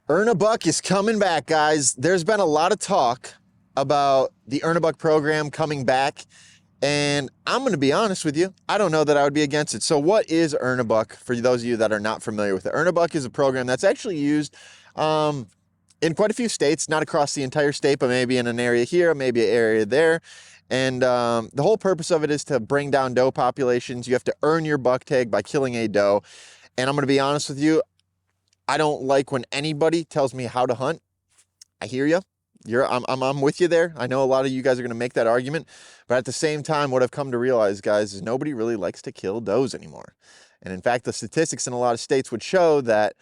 Earn a Buck is coming back, guys. There's been a lot of talk about the Earn a Buck program coming back, and I'm going to be honest with you, I don't know that I would be against it. So what is Earn a Buck for those of you that are not familiar with it? Earn a Buck is a program that's actually used in quite a few states, not across the entire state, but maybe in an area here, maybe an area there. And the whole purpose of it is to bring down doe populations. You have to earn your buck tag by killing a doe. And I'm going to be honest with you, I don't like when anybody tells me how to hunt. I hear you. I'm with you there. I know a lot of you guys are going to make that argument, but at the same time, what I've come to realize, guys, is nobody really likes to kill does anymore. And in fact, the statistics in a lot of states would show that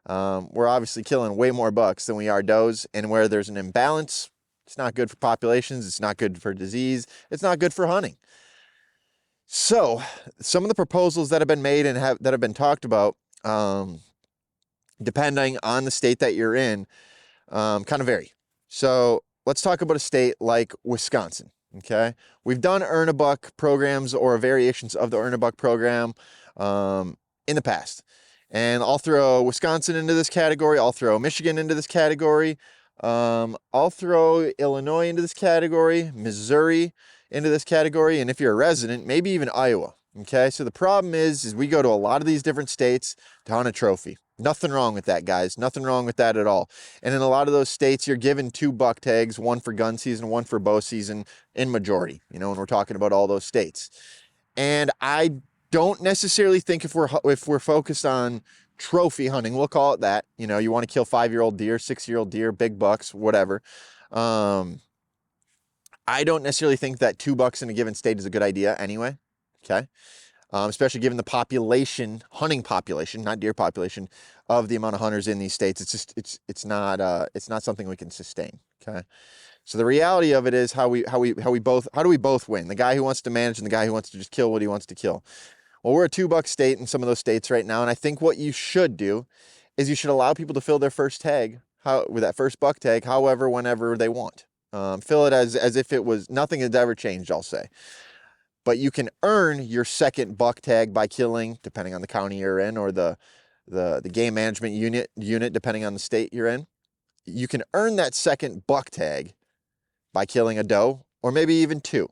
we're obviously killing way more bucks than we are does. And where there's an imbalance, it's not good for populations. It's not good for disease. It's not good for hunting. So some of the proposals that have been made and that have been talked about, depending on the state that you're in, kind of vary. So let's talk about a state like Wisconsin, okay? We've done Earn a Buck programs or variations of the Earn a Buck program in the past. And I'll throw Wisconsin into this category. I'll throw Michigan into this category. I'll throw Illinois into this category, Missouri into this category, and if you're a resident, maybe even Iowa, okay? So the problem is we go to a lot of these different states to hunt a trophy. Nothing wrong with that, guys. Nothing wrong with that at all. And in a lot of those states, you're given 2 buck tags, one for gun season, one for bow season in majority, you know, when we're talking about all those states. And I don't necessarily think if we're focused on trophy hunting, we'll call it that, you know, you want to kill 5-year-old deer, 6-year-old deer, big bucks, whatever. I don't necessarily think that 2 bucks in a given state is a good idea anyway, okay? Especially given the population, hunting population, not deer population, of the amount of hunters in these states. It's just, it's not something we can sustain. Okay. So the reality of it is how do we both win? The guy who wants to manage and the guy who wants to just kill what he wants to kill. Well, we're a 2 buck state in some of those states right now. And I think what you should do is you should allow people to fill their first tag with that first buck tag, however, whenever they want. Fill it as if it was nothing had ever changed, I'll say. But you can earn your second buck tag by killing, depending on the county you're in, or the game management unit, depending on the state you're in. You can earn that second buck tag by killing a doe, or maybe even 2.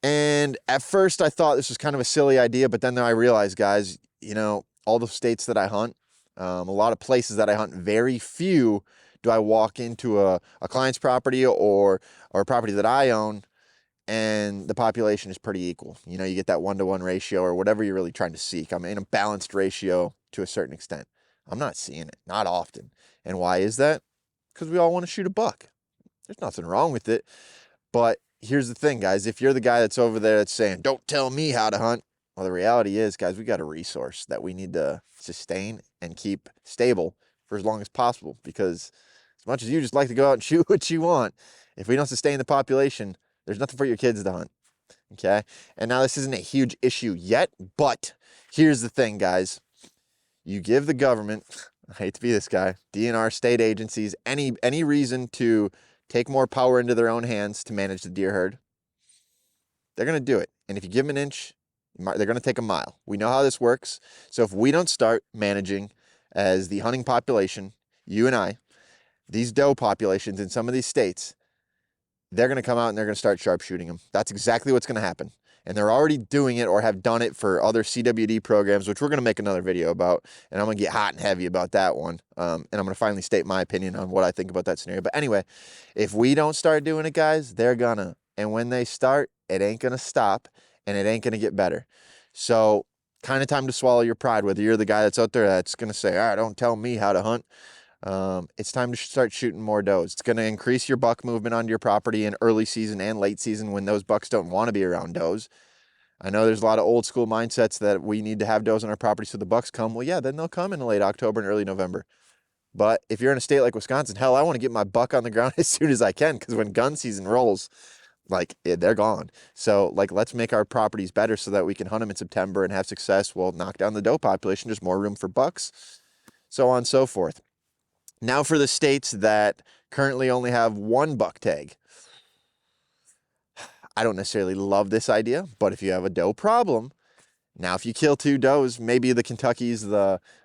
And at first I thought this was kind of a silly idea, but then I realized, guys, you know, all the states that I hunt, a lot of places that I hunt, very few do I walk into a client's property or a property that I own and the population is pretty equal. You know, you get that 1-to-1 ratio or whatever you're really trying to seek. I'm in a balanced ratio to a certain extent. I'm not seeing it, not often. And why is that? Because we all want to shoot a buck. There's nothing wrong with it. But here's the thing, guys. If you're the guy that's over there that's saying, don't tell me how to hunt. Well, the reality is, guys, we got a resource that we need to sustain and keep stable for as long as possible. Because as much as you just like to go out and shoot what you want, if we don't sustain the population, there's nothing for your kids to hunt, okay? And now this isn't a huge issue yet, but here's the thing, guys. You give the government, I hate to be this guy, DNR, state agencies, any reason to take more power into their own hands to manage the deer herd, they're going to do it. And if you give them an inch, they're going to take a mile. We know how this works. So if we don't start managing as the hunting population, you and I, these doe populations in some of these states, they're going to come out and they're going to start sharpshooting them. That's exactly what's going to happen. And they're already doing it or have done it for other CWD programs, which we're going to make another video about. And I'm going to get hot and heavy about that one. And I'm going to finally state my opinion on what I think about that scenario. But anyway, if we don't start doing it, guys, they're going to. And when they start, it ain't going to stop and it ain't going to get better. So kind of time to swallow your pride, whether you're the guy that's out there that's going to say, all right, don't tell me how to hunt. It's time to start shooting more does. It's going to increase your buck movement on your property in early season and late season when those bucks don't want to be around does. I know there's a lot of old school mindsets that we need to have does on our property so the bucks come. Well, yeah, then they'll come in late October and early November. But if you're in a state like Wisconsin, hell, I want to get my buck on the ground as soon as I can, because when gun season rolls, they're gone. So let's make our properties better so that we can hunt them in September and have success. We'll knock down the doe population. There's more room for bucks, so on and so forth. Now for the states that currently only have 1 buck tag. I don't necessarily love this idea, but if you have a doe problem Now, if you kill 2 does, maybe the Kentuckys,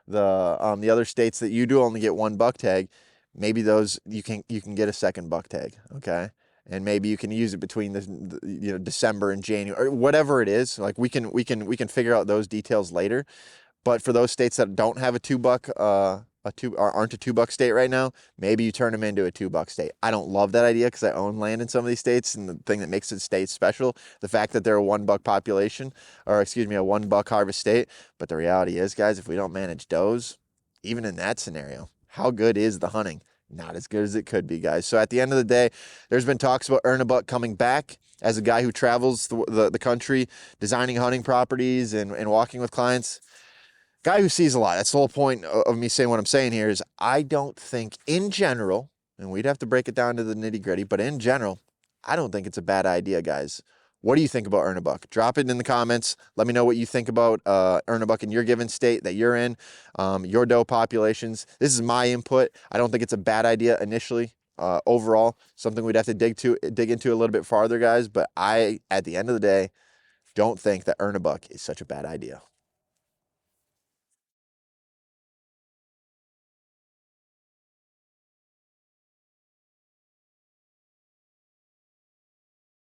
the other states that you do only get 1 buck tag, maybe those you can get a second buck tag, okay? And maybe you can use it between the December and January, or whatever it is. Like we can figure out those details later. But for those states that don't have a 2 buck, aren't a 2 buck state right now, maybe you turn them into a 2 buck state. I don't love that idea because I own land in some of these states, and the thing that makes it states special, the fact that they're a 1 buck population, or excuse me, a 1 buck harvest state. But the reality is, guys, if we don't manage does, even in that scenario, how good is the hunting? Not as good as it could be, guys. So at the end of the day, there's been talks about earn a buck coming back. As a guy who travels the country, designing hunting properties and walking with clients, guy who sees a lot. That's the whole point of me saying what I'm saying here is I don't think in general, and we'd have to break it down to the nitty gritty, but in general, I don't think it's a bad idea, guys. What do you think about earn a buck? Drop it in the comments. Let me know what you think about earn a buck in your given state that you're in, your doe populations. This is my input. I don't think it's a bad idea initially. Overall, something we'd have to dig into a little bit farther, guys. But I, at the end of the day, don't think that earn a buck is such a bad idea.